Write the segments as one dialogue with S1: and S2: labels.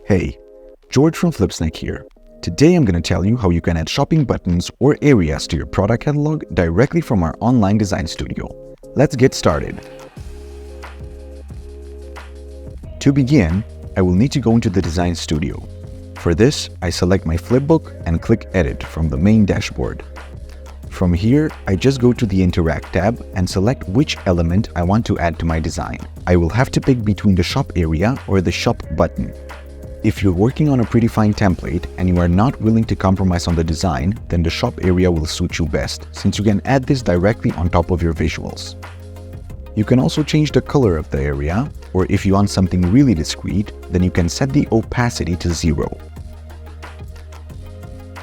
S1: Hey, George from Flipsnack here. Today I'm going to tell you how you can add shopping buttons or areas to your product catalog directly from our online design studio. Let's get started. To begin, I will need to go into the design studio. For this, I select my flipbook and click Edit from the main dashboard. From here, I just go to the Interact tab and select which element I want to add to my design. I will have to pick between the shop area or the shop button. If you're working on a predefined template and you are not willing to compromise on the design, then the shop area will suit you best, since you can add this directly on top of your visuals. You can also change the color of the area, or if you want something really discreet, then you can set the opacity to 0.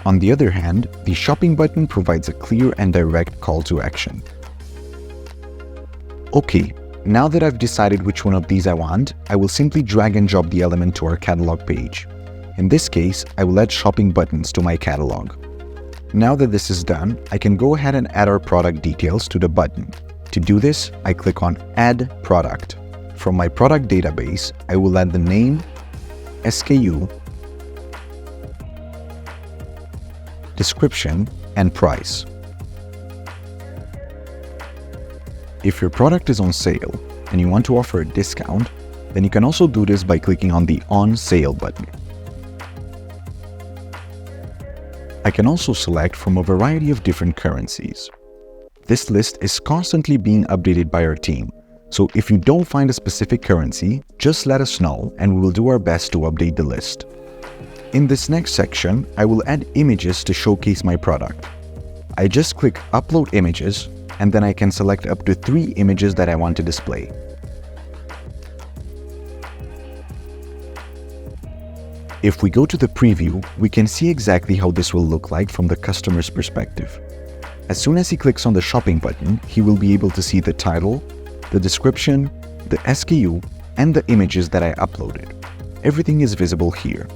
S1: On the other hand, the shopping button provides a clear and direct call to action. Okay, now that I've decided which one of these I want, I will simply drag and drop the element to our catalog page. In this case, I will add shopping buttons to my catalog. Now that this is done, I can go ahead and add our product details to the button. To do this, I click on Add Product. From my product database, I will add the name, SKU, description, and price. If your product is on sale and you want to offer a discount, then you can also do this by clicking on the On Sale button. I can also select from a variety of different currencies. This list is constantly being updated by our team, so if you don't find a specific currency, just let us know and we will do our best to update the list. In this next section, I will add images to showcase my product. I just click Upload Images, and then I can select up to 3 images that I want to display. If we go to the preview, we can see exactly how this will look like from the customer's perspective. As soon as he clicks on the shopping button, he will be able to see the title, the description, the SKU, and the images that I uploaded. Everything is visible here.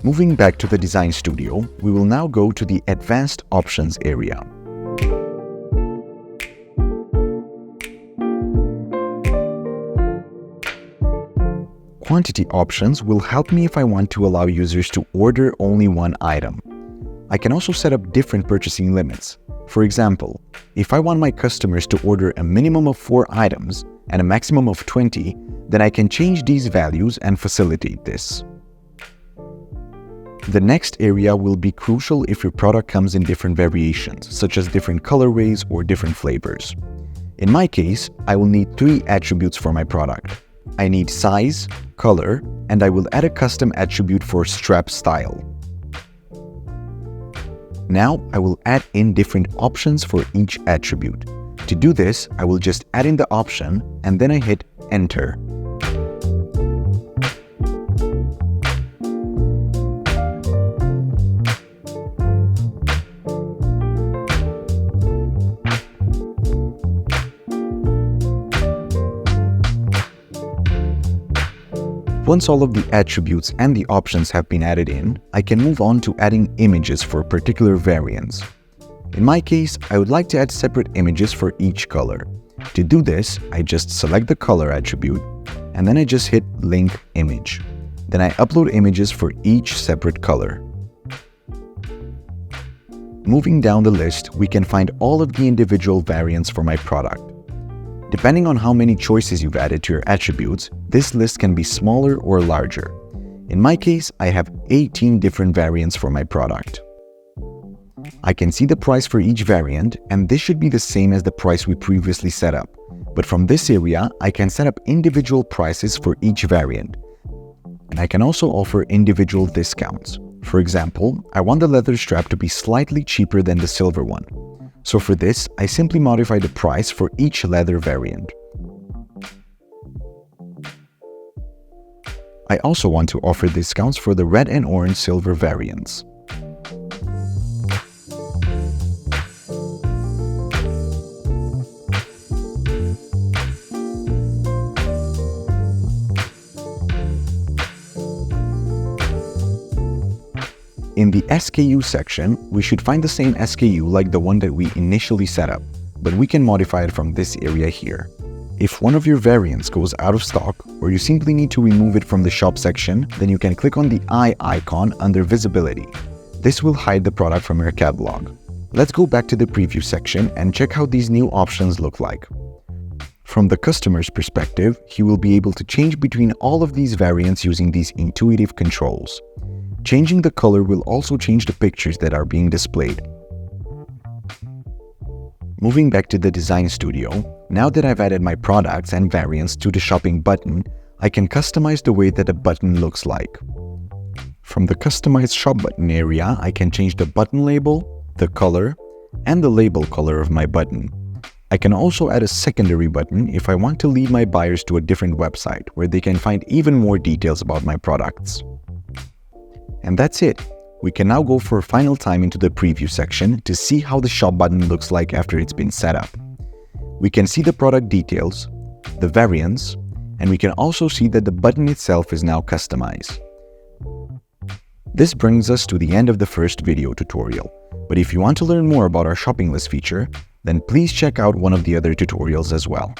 S1: Moving back to the design studio, we will now go to the Advanced Options area. Quantity options will help me if I want to allow users to order only one item. I can also set up different purchasing limits. For example, if I want my customers to order a minimum of 4 items and a maximum of 20, then I can change these values and facilitate this. The next area will be crucial if your product comes in different variations, such as different colorways or different flavors. In my case, I will need 3 attributes for my product. I need size, color, and I will add a custom attribute for strap style. Now, I will add in different options for each attribute. To do this, I will just add in the option and then I hit Enter. Once all of the attributes and the options have been added in, I can move on to adding images for particular variants. In my case, I would like to add separate images for each color. To do this, I just select the color attribute, and then I just hit Link Image. Then I upload images for each separate color. Moving down the list, we can find all of the individual variants for my product. Depending on how many choices you've added to your attributes, this list can be smaller or larger. In my case, I have 18 different variants for my product. I can see the price for each variant, and this should be the same as the price we previously set up. But from this area, I can set up individual prices for each variant. And I can also offer individual discounts. For example, I want the leather strap to be slightly cheaper than the silver one. So for this, I simply modify the price for each leather variant. I also want to offer discounts for the red and orange silver variants. In the SKU section, we should find the same SKU like the one that we initially set up, but we can modify it from this area here. If one of your variants goes out of stock or you simply need to remove it from the shop section, then you can click on the eye icon under visibility. This will hide the product from your catalog. Let's go back to the preview section and check how these new options look like. From the customer's perspective, he will be able to change between all of these variants using these intuitive controls. Changing the color will also change the pictures that are being displayed. Moving back to the design studio, now that I've added my products and variants to the shopping button, I can customize the way that the button looks like. From the customized shop button area, I can change the button label, the color, and the label color of my button. I can also add a secondary button if I want to lead my buyers to a different website where they can find even more details about my products. And that's it. We can now go for a final time into the preview section to see how the shop button looks like after it's been set up. We can see the product details, the variants, and we can also see that the button itself is now customized. This brings us to the end of the first video tutorial, but if you want to learn more about our shopping list feature, then please check out one of the other tutorials as well.